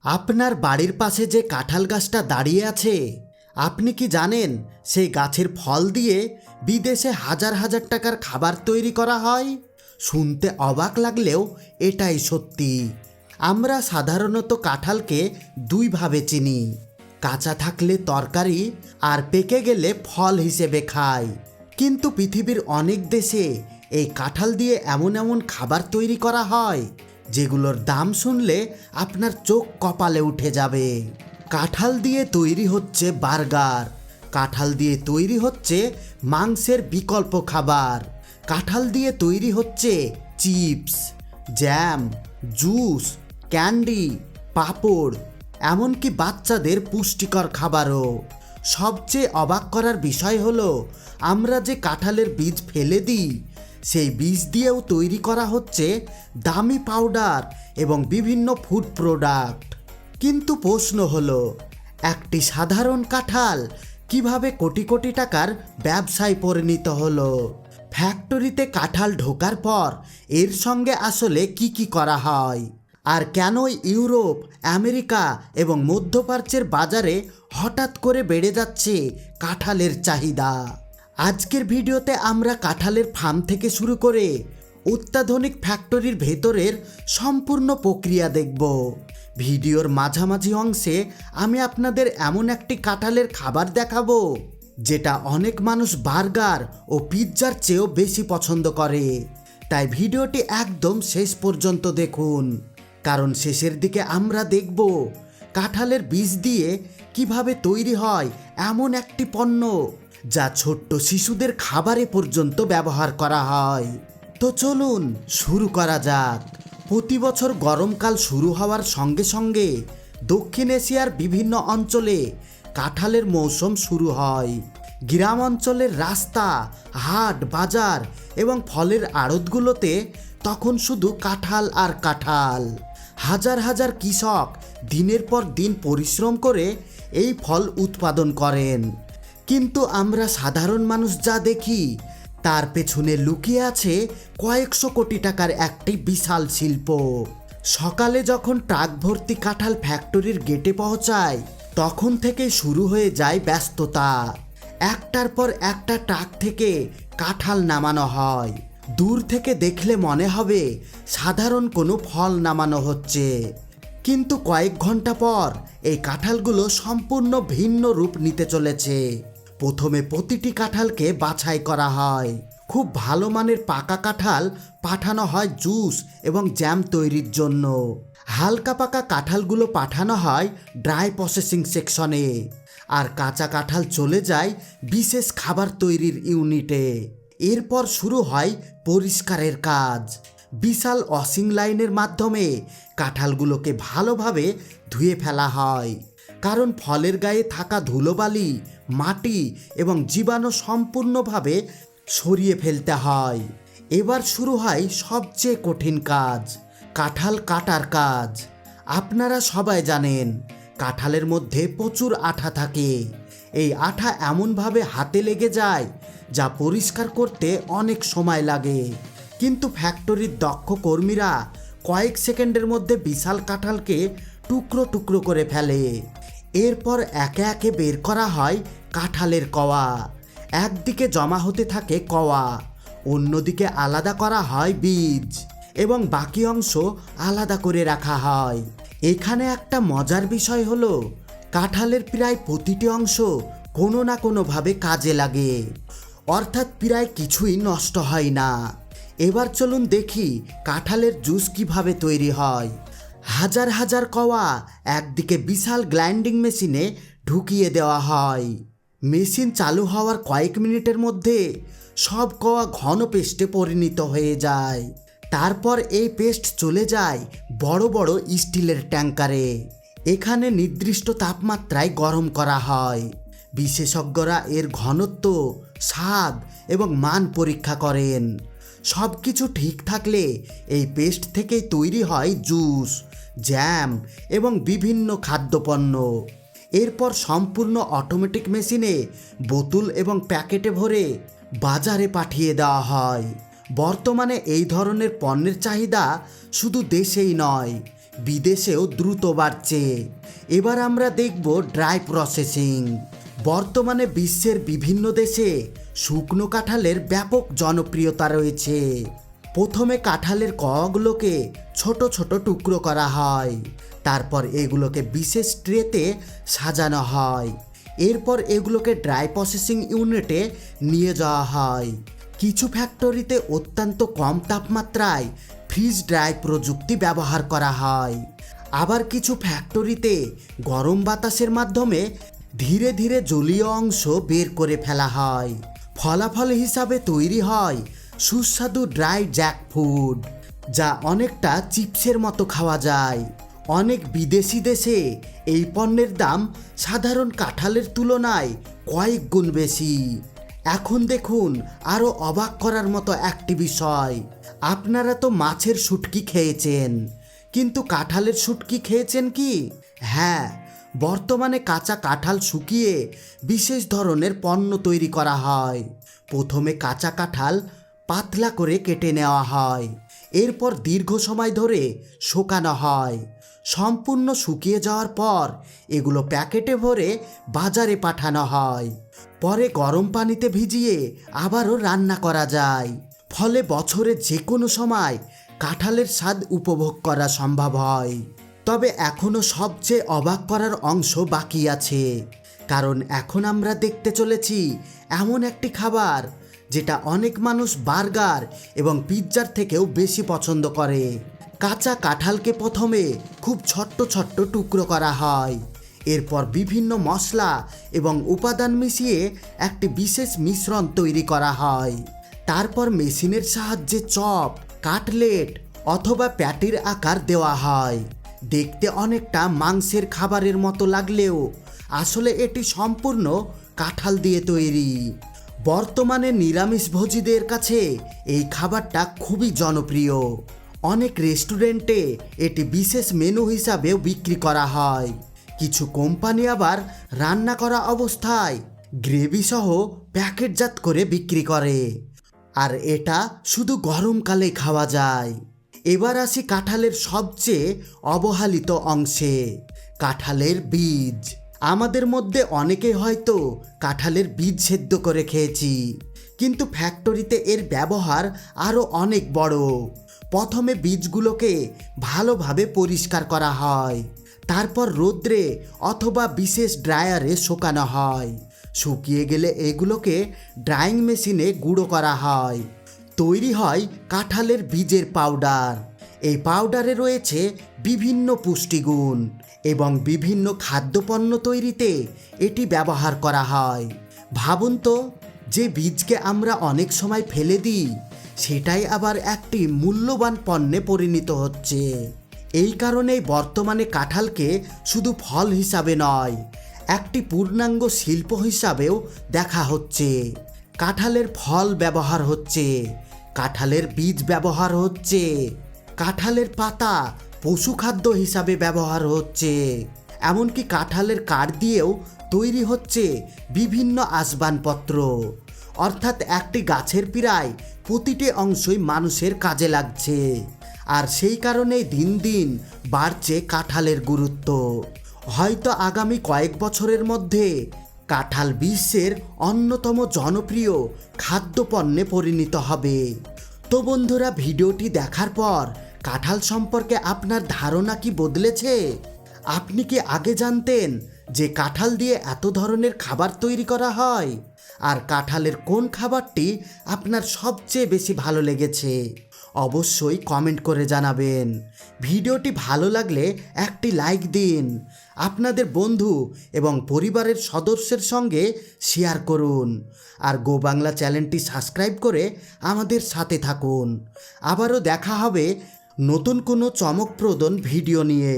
আপনার বাড়ির পাশে যে কাঁঠাল গাছটা দাঁড়িয়ে আছে, আপনি কি জানেন সেই গাছের ফল দিয়ে বিদেশে হাজার হাজার টাকার খাবার তৈরি করা হয়? শুনতে অবাক লাগলেও এটাই সত্যি। আমরা সাধারণত কাঁঠালকে দুইভাবে চিনি, কাঁচা থাকলে তরকারি আর পেকে গেলে ফল হিসেবে খাই। কিন্তু পৃথিবীর অনেক দেশে এই কাঁঠাল দিয়ে এমন এমন খাবার তৈরি করা হয় যেগুলোর দাম শুনলে আপনার চোখ কপালে উঠে যাবে। কাঁঠাল দিয়ে তৈরি হচ্ছে বার্গার, কাঁঠাল দিয়ে তৈরি হচ্ছে মাংসের বিকল্প খাবার, কাঁঠাল দিয়ে তৈরি হচ্ছে চিপস, জ্যাম, জুস, ক্যান্ডি, পাঁপড়, এমনকি বাচ্চাদের পুষ্টিকর খাবারও। সবচেয়ে অবাক করার বিষয় হলো আমরা যে কাঁঠালের বীজ ফেলে দিই, সেই বীজ দিয়েও তৈরি করা হচ্ছে দামি পাউডার এবং বিভিন্ন ফুড প্রোডাক্ট। কিন্তু প্রশ্ন হলো, একটি সাধারণ কাঁঠাল কিভাবে কোটি কোটি টাকার ব্যবসায় পরিণত হলো? ফ্যাক্টরিতে কাঁঠাল ঢোকার পর এর সঙ্গে আসলে কি করা হয়, আর কেন ইউরোপ, আমেরিকা এবং মধ্যপ্রাচ্যের বাজারে হঠাৎ করে বেড়ে যাচ্ছে কাঁঠালের চাহিদা? আজকের ভিডিওতে আমরা কাঁঠালের ফার্ম থেকে শুরু করে অত্যাধুনিক ফ্যাক্টরির ভেতরের সম্পূর্ণ প্রক্রিয়া দেখব। ভিডিওর মাঝামাঝি অংশে আমি আপনাদের এমন একটি কাঁঠালের খাবার দেখাবো যেটা অনেক মানুষ বার্গার ও পিৎজার চেয়েও বেশি পছন্দ করে। তাই ভিডিওটি একদম শেষ পর্যন্ত দেখুন, কারণ শেষের দিকে আমরা দেখব কাঁঠালের বীজ দিয়ে কিভাবে তৈরি হয় এমন একটি পণ্য যা ছোট্ট শিশুদের খাবারে পর্যন্ত ব্যবহার করা হয়। তো চলুন শুরু করা যাক। প্রতি বছর গরমকাল শুরু হওয়ার সঙ্গে সঙ্গে দক্ষিণ এশিয়ার বিভিন্ন অঞ্চলে কাঁঠালের মৌসুম শুরু হয়। গ্রাম অঞ্চলের রাস্তা, হাট, বাজার এবং ফলের আড়তগুলোতে তখন শুধু কাঁঠাল আর কাঁঠাল। হাজার হাজার কৃষক দিনের পর দিন পরিশ্রম করে এই ফল উৎপাদন করেন। কিন্তু আমরা সাধারণ মানুষ যা দেখি তার পেছনে লুকিয়ে আছে কয়েকশো কোটি টাকার একটি বিশাল শিল্প। সকালে যখন ট্রাক ভর্তি কাঁঠাল ফ্যাক্টরির গেটে পৌঁছায়, তখন থেকে শুরু হয়ে যায় ব্যস্ততা। একটার পর একটা ট্রাক থেকে কাঁঠাল নামানো হয়। দূর থেকে দেখলে মনে হবে সাধারণ কোনো ফল নামানো হচ্ছে, কিন্তু কয়েক ঘন্টা পর এই কাঁঠালগুলো সম্পূর্ণ ভিন্ন রূপ নিতে চলেছে। প্রথমে প্রতিটি কাঁঠালকে বাছাই করা হয়। খুব ভালো মানের পাকা কাঁঠাল পাঠানো হয় জুস এবং জ্যাম তৈরির জন্য। হালকা পাকা কাঁঠালগুলো পাঠানো হয় ড্রাই প্রসেসিং সেকশনে, আর কাঁচা কাঁঠাল চলে যায় বিশেষ খাবার তৈরির ইউনিটে। এরপর শুরু হয় পরিষ্কারের কাজ। বিশাল ওয়াশিং লাইনের মাধ্যমে কাঁঠালগুলোকে ভালোভাবে ধুয়ে ফেলা হয়, কারণ ফলের গায়ে থাকা ধুলোবালি, মাটি এবং জীবাণু সম্পূর্ণভাবে সরিয়ে ফেলতে হয়। এবার শুরু হয় সবচেয়ে কঠিন কাজ, কাঁঠাল কাটার কাজ। আপনারা সবাই জানেন কাঁঠালের মধ্যে প্রচুর আঠা থাকে। এই আঠা এমনভাবে হাতে লেগে যায় যা পরিষ্কার করতে অনেক সময় লাগে, কিন্তু ফ্যাক্টরির দক্ষ কর্মীরা কয়েক সেকেন্ডের মধ্যে বিশাল কাঁঠালকে টুকরো টুকরো করে ফেলে। এরপর একে একে বের করা হয় কাঁঠালের কওয়া। একদিকে জমা হতে থাকে কওয়া, অন্যদিকে আলাদা করা হয় বীজ এবং বাকি অংশ আলাদা করে রাখা হয়। এখানে একটা মজার বিষয় হলো কাঁঠালের প্রায় প্রতিটি অংশ কোনো না কোনোভাবে কাজে লাগে, অর্থাৎ প্রায় কিছুই নষ্ট হয় না। এবার চলুন দেখি কাঁঠালের জুস কিভাবে তৈরি হয়। হাজার হাজার কওয়া একদিকে বিশাল গ্রাইন্ডিং মেশিনে ঢুকিয়ে দেওয়া হয়। মেশিন চালু হওয়ার কয়েক মিনিটের মধ্যে সব কওয়া ঘন পেস্টে পরিণত হয়ে যায়। তারপর এই পেস্ট চলে যায় বড় বড় স্টিলের ট্যাঙ্কারে। এখানে নির্দিষ্ট তাপমাত্রায় গরম করা হয়। বিশেষজ্ঞরা এর ঘনত্ব, স্বাদ এবং মান পরীক্ষা করেন। সব কিছু ঠিক থাকলে এই পেস্ট থেকেই তৈরি হয় জুস, জ্যাম এবং বিভিন্ন খাদ্যপণ্য। এরপর সম্পূর্ণ অটোমেটিক মেশিনে বোতল এবং প্যাকেটে ভরে বাজারে পাঠিয়ে দেওয়া হয়। বর্তমানে এই ধরনের পণ্যের চাহিদা শুধু দেশেই নয়, বিদেশেও দ্রুত বাড়ছে। এবার আমরা দেখব ড্রাই প্রসেসিং। বর্তমানে বিশ্বের বিভিন্ন দেশে শুকনো কাঁঠালের ব্যাপক জনপ্রিয়তা রয়েছে। প্রথমে কাঁঠালের কগুলোকে ছোট ছোট টুকরো করা হয়, তারপর এগুলোকে বিশেষ ট্রেতে সাজানো হয়। এরপর এগুলোকে ড্রাই প্রসেসিং ইউনিটে নিয়ে যাওয়া হয়। কিছু ফ্যাক্টরিতে অত্যন্ত কম তাপমাত্রায় ফ্রিজ ড্রাই প্রযুক্তি ব্যবহার করা হয়। আবার কিছু ফ্যাক্টরিতে গরম বাতাসের মাধ্যমে ধীরে ধীরে জলীয় অংশ বের করে ফেলা হয়। ফলাফল হিসাবে তৈরি হয় সুস্বাদু ড্রাই জ্যাকফ্রুট, যা অনেকটা চিপসের মতো খাওয়া যায়। অনেক বিদেশি দেশে এই পণ্যের দাম সাধারণ কাঁঠালের তুলনায় কয়েক গুণ বেশি। এখন দেখুন আরও অবাক করার মতো একটি বিষয়। আপনারা তো মাছের শুটকি খেয়েছেন, কিন্তু কাঁঠালের শুটকি খেয়েছেন কি? হ্যাঁ, বর্তমানে কাঁচা কাঁঠাল শুকিয়ে বিশেষ ধরনের পণ্য তৈরি করা হয়। প্রথমে কাঁচা কাঁঠাল পাতলা করে কেটে নেওয়া হয়, এরপর দীর্ঘ সময় ধরে শুকানো হয়। সম্পূর্ণ শুকিয়ে যাওয়ার পর এগুলো প্যাকেটে ভরে বাজারে পাঠানো হয়। পরে গরম পানিতে ভিজিয়ে আবারও রান্না করা যায়। ফলে বছরের যে কোনো সময় কাঁঠালের স্বাদ উপভোগ করা সম্ভব হয়। তবে এখনও সবচেয়ে অবাক করার অংশ বাকি আছে, কারণ এখন আমরা দেখতে চলেছি এমন একটি খাবার যেটা অনেক মানুষ বার্গার এবং পিৎজার থেকেও বেশি পছন্দ করে। কাঁচা কাঁঠালকে প্রথমে খুব ছোট্ট ছোট্ট টুকরো করা হয়, এরপর বিভিন্ন মশলা এবং উপাদান মিশিয়ে একটি বিশেষ মিশ্রণ তৈরি করা হয়। তারপর মেশিনের সাহায্যে চপ, কাটলেট অথবা প্যাটির আকার দেওয়া হয়। দেখতে অনেকটা মাংসের খাবারের মতো লাগলেও আসলে এটি সম্পূর্ণ কাঁঠাল দিয়ে তৈরি। বর্তমানে নিরামিষভোজীদের কাছে এই খাবারটা খুবই জনপ্রিয়। অনেক রেস্টুরেন্টে এটি বিশেষ মেনু হিসাবেও বিক্রি করা হয়। কিছু কোম্পানি আবার রান্না করা অবস্থায় গ্রেভি সহ প্যাকেটজাত করে বিক্রি করে, আর এটা শুধু গরমকালে খাওয়া যায়। এবার আসি কাঁঠালের সবচেয়ে অবহেলিত অংশে, কাঁঠালের বীজ। আমাদের মধ্যে অনেকে হয়তো কাঁঠালের বীজ সেদ্ধ করে খেয়েছি, কিন্তু ফ্যাক্টরিতে এর ব্যবহার আরও অনেক বড়। প্রথমে বীজগুলোকে ভালোভাবে পরিষ্কার করা হয়, তারপর রোদ্রে অথবা বিশেষ ড্রায়ারে শুকানো হয়। শুকিয়ে গেলে এগুলোকে ড্রাইং মেশিনে গুঁড়ো করা হয়। তৈরি হয় কাঁঠালের বীজের পাউডার। এই পাউডারে রয়েছে বিভিন্ন পুষ্টিগুণ এবং বিভিন্ন খাদ্যপণ্য তৈরিতে এটি ব্যবহার করা হয়। ভাবুন তো, যে বীজকে আমরা অনেক সময় ফেলে দিই, সেটাই আবার একটি মূল্যবান পণ্যে পরিণত হচ্ছে। এই কারণেই বর্তমানে কাঁঠালকে শুধু ফল হিসাবে নয়, একটি পূর্ণাঙ্গ শিল্প হিসাবেও দেখা হচ্ছে। কাঁঠালের ফল ব্যবহার হচ্ছে, কাঁঠালের বীজ ব্যবহার হচ্ছে, কাঁঠালের পাতা পশুখাদ্য হিসাবে ব্যবহার হচ্ছে, এমনকি কাঁঠালের কাঠ দিয়েও তৈরি হচ্ছে বিভিন্ন আসবাবপত্র। অর্থাৎ একটি গাছের প্রায় প্রতিটি অংশই মানুষের কাজে লাগছে। আর সেই কারণেই দিন দিন বাড়ছে কাঁঠালের গুরুত্ব। হয়তো আগামী কয়েক বছরের মধ্যে কাঁঠাল বিশ্বের অন্যতম জনপ্রিয় খাদ্যপণ্যে পরিণত হবে। তো বন্ধুরা, ভিডিওটি দেখার পর কাঁঠাল সম্পর্কে আপনার ধারণা কি বদলেছে? আপনি কি আগে জানতেন যে কাঁঠাল দিয়ে এত ধরনের খাবার তৈরি করা হয়? আর কাঁঠালের কোন খাবারটি আপনার সবচেয়ে বেশি ভালো লেগেছে? অবশ্যই কমেন্ট করে জানাবেন। ভিডিওটি ভালো লাগলে একটি লাইক দিন, আপনাদের বন্ধু এবং পরিবারের সদস্যের সঙ্গে শেয়ার করুন, আর গো বাংলা চ্যানেলটি সাবস্ক্রাইব করে আমাদের সাথে থাকুন। আবারও দেখা হবে নতুন কোনো চমকপ্রদ ভিডিও নিয়ে।